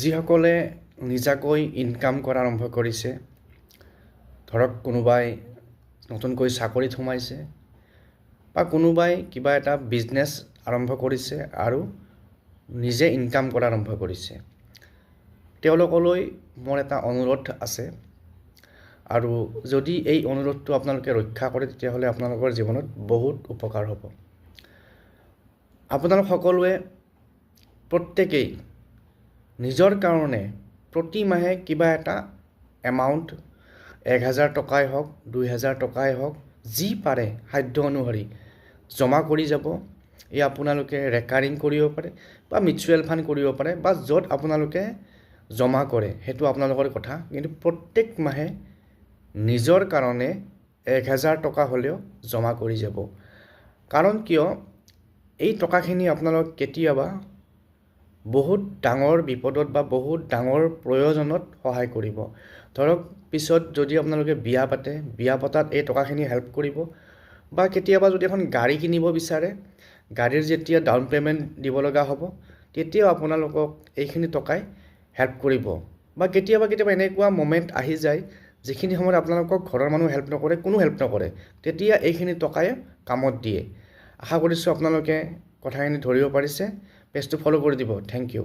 যিসকলে নিজাকৈ ইনকাম কৰা আৰম্ভ কৰিছে, ধৰক কোনোবাই নতুনকৈ চাকৰিত সোমাইছে বা কোনোবাই কিবা এটা বিজনেছ আৰম্ভ কৰিছে আৰু নিজে ইনকাম কৰা আৰম্ভ কৰিছে, তেওঁলোকলৈ মোৰ এটা অনুৰোধ আছে। আৰু যদি এই অনুৰোধটো আপোনালোকে ৰক্ষা কৰে তেতিয়াহ'লে আপোনালোকৰ জীৱনত বহুত উপকাৰ হ'ব। আপোনালোক সকলোৱে প্ৰত্যেকেই নিজৰ কাৰণে প্ৰতি মাহে কিবা এটা এমাউণ্ট 1000 টকাই হওক 2000 টকাই হওক যি পাৰে সাধ্য অনুসৰি জমা কৰি যাব। এই আপোনালোকে ৰেকাৰিং কৰিব পাৰে বা মিউচুৱেল ফাণ্ড কৰিব পাৰে বা য'ত আপোনালোকে জমা কৰে সেইটো আপোনালোকৰ কথা, কিন্তু প্ৰত্যেক মাহে নিজৰ কাৰণে 1000 টকা হ'লেও জমা কৰি যাব। কাৰণ কিয়, এই টকাখিনি আপোনালোক কেতিয়াবা বহুত ডাঙৰ বিপদত বা বহুত ডাঙৰ প্ৰয়োজনত সহায় কৰিব। ধৰক পিছত যদি আপোনালোকে বিয়া পাতে, বিয়া পতাত এই টকাখিনি হেল্প কৰিব, বা কেতিয়াবা যদি এখন গাড়ী কিনিব বিচাৰে, গাড়ীৰ যেতিয়া ডাউন পে'মেণ্ট দিব লগা হ'ব তেতিয়াও আপোনালোকক এইখিনি টকাই হেল্প কৰিব। বা কেতিয়াবা এনেকুৱা মমেণ্ট আহি যায় যিখিনি সময়ত আপোনালোকক ঘৰৰ মানুহ হেল্প নকৰে, কোনো হেল্প নকৰে, তেতিয়া এইখিনি টকাই কামত দিয়ে। আশা কৰিছোঁ আপোনালোকে কথাখিনি ধৰিব পাৰিছে। পেজটো ফ'ল' কৰি দিব। Thank U.